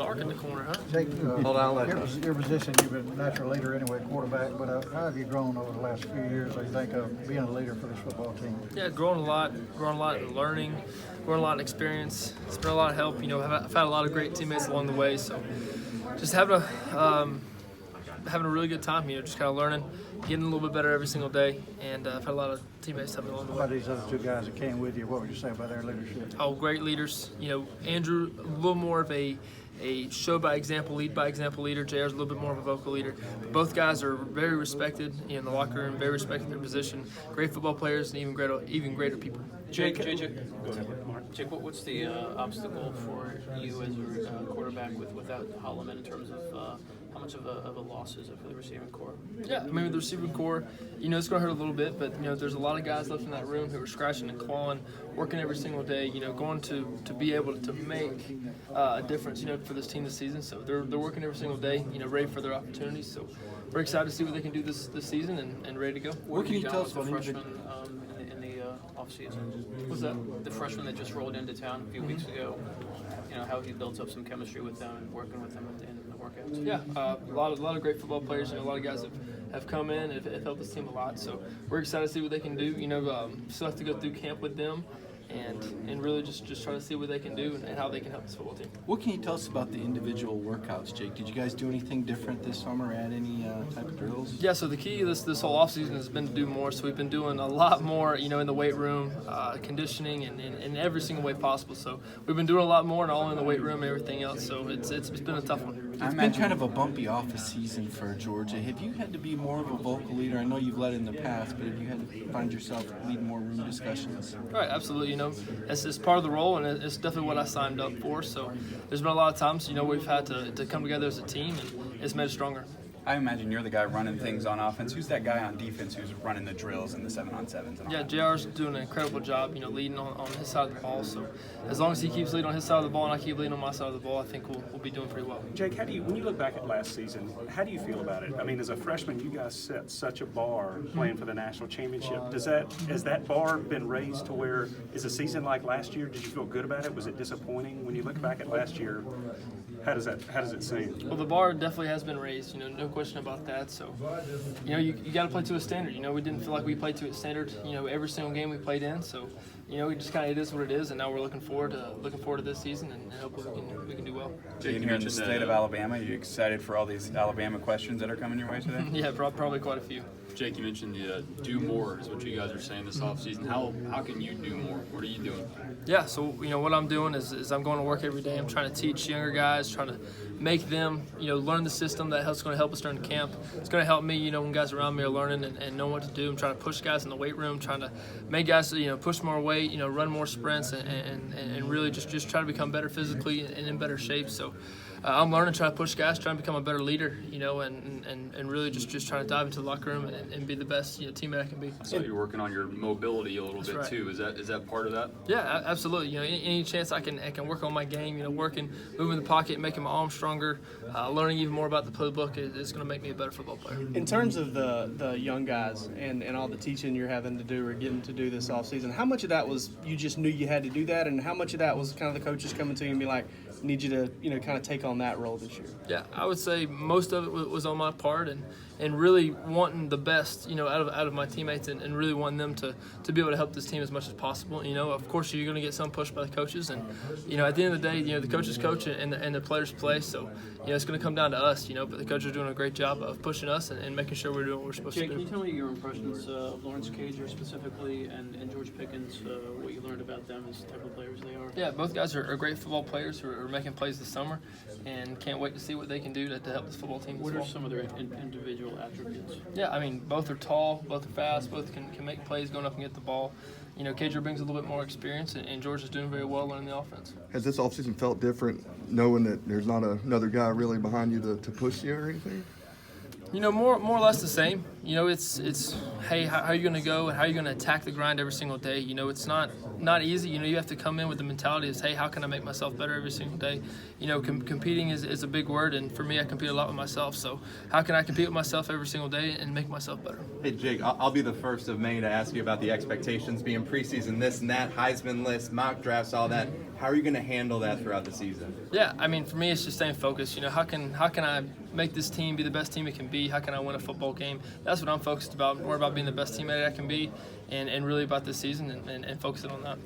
dark in the corner, huh? Jake, Hold on, let your position, you've been a natural leader anyway, quarterback, but how have you grown over the last few years, I think, of being a leader for this football team? Yeah, growing a lot in learning, growing a lot in experience. It's been a lot of help. I've had a lot of great teammates along the way, so just having a really good time. Just kind of learning, getting a little bit better every single day, and I've had a lot of teammates help me along the How way. about these other two guys that came with you? What would you say about their leadership? Oh, great leaders. Andrew, a little more of a show by example, lead by example leader. JR's a little bit more of a vocal leader. But both guys are very respected in the locker room, very respected in their position. Great football players and even greater people. Jake, go ahead, Mark. Jake, what's the obstacle for you as a quarterback without Holloman in terms of how much of a loss is it for the receiving core? Yeah, the receiving core, it's going to hurt a little bit, but there's a lot of guys left in that room who are scratching and clawing, working every single day. Going to be able to make a difference, for this team this season. So they're working every single day, ready for their opportunities. So we're excited to see what they can do this season and ready to go. What can you tell us about the freshmen in the offseason? What's that? The freshman that just rolled into town a few weeks ago. How he builds up some chemistry with them and working with them in the workouts. Yeah, a lot of great football players. A lot of guys have come in and have helped this team a lot. So we're excited to see what they can do. Still have to go through camp with them. And really just try to see what they can do and how they can help this football team. What can you tell us about the individual workouts, Jake? Did you guys do anything different this summer? Add any type of drills? Yeah, so the key this whole offseason has been to do more. So we've been doing a lot more, in the weight room, conditioning, and in every single way possible. So we've been doing a lot more and all in the weight room and everything else. So it's been a tough one. It's been kind of a bumpy office season for Georgia. Have you had to be more of a vocal leader? I know you've led in the past, but have you had to find yourself leading more room discussions? Right, absolutely. It's part of the role, and it's definitely what I signed up for. So there's been a lot of times, we've had to come together as a team, and it's made us stronger. I imagine you're the guy running things on offense. Who's that guy on defense who's running the drills and the 7-on-7s? And all Yeah, that? JR's doing an incredible job, leading on his side of the ball. So as long as he keeps leading on his side of the ball and I keep leading on my side of the ball, I think we'll be doing pretty well. Jake, when you look back at last season, how do you feel about it? I mean, as a freshman, you guys set such a bar playing for the national championship. Has that bar been raised to where is a season like last year? Did you feel good about it? Was it disappointing when you look back at last year? How does it seem? Well, the bar definitely has been raised, no question about that. So, you got to play to a standard. We didn't feel like we played to a standard, every single game we played in. So, we just kind of, it is what it is, and now we're looking forward to this season, and hopefully we can do well. Being here in the state of Alabama, are you excited for all these Alabama questions that are coming your way today? Yeah, probably quite a few. Jake, you mentioned do more is what you guys are saying this offseason. How can you do more? What are you doing? Yeah, so what I'm doing is I'm going to work every day. I'm trying to teach younger guys, trying to make them learn the system that's going to help us during camp. It's going to help me when guys around me are learning and know what to do. I'm trying to push guys in the weight room, trying to make guys push more weight, run more sprints, and really just try to become better physically and in better shape. So I'm learning, trying to push guys, trying to become a better leader, and really just trying to dive into the locker room and be the best teammate I can be. I saw you're working on your mobility a little bit right. too. Is that part of that? Yeah, absolutely. Any chance I can work on my game, working, moving the pocket, making my arms stronger, learning even more about the playbook is going to make me a better football player. In terms of the young guys and all the teaching you're having to do or getting to do this offseason, how much of that was you just knew you had to do that, and how much of that was kind of the coaches coming to you and be like, need you to kind of take on that role this year? Yeah, I would say most of it was on my part, and really wanting the best, out of my teammates, and really wanting them to be able to help this team as much as possible. Of course, you're going to get some push by the coaches, and at the end of the day, the coaches coach and the players play. So it's going to come down to us. But the coaches are doing a great job of pushing us and making sure we're doing what we're supposed Jake, to do. can you tell me your impressions of Lawrence Cager specifically and George Pickens, what you learned about them as the type of players they are? Yeah, both guys are great football players who are making plays this summer, and can't wait to see what they can do to help this football team. What are some of their individual attributes? Yeah, both are tall, both are fast, both can make plays going up and get the ball. Cager brings a little bit more experience, and George is doing very well learning the offense. Has this offseason felt different, knowing that there's not another guy really behind you to push you or anything? More or less the same. You know, it's hey, how are you going to go and how are you going to attack the grind every single day? You know, it's not easy. You know, you have to come in with the mentality of, hey, how can I make myself better every single day? You know, competing is a big word, and for me, I compete a lot with myself. So how can I compete with myself every single day and make myself better? Hey, Jake, I'll be the first of many to ask you about the expectations being preseason, this and that, Heisman list, mock drafts, all that. How are you going to handle that throughout the season? Yeah, I mean, for me, it's just staying focused. You know, how can I make this team be the best team it can be? How can I win a football game? That's what I'm focused about. More about being the best teammate I can be, and really about this season and focusing on that.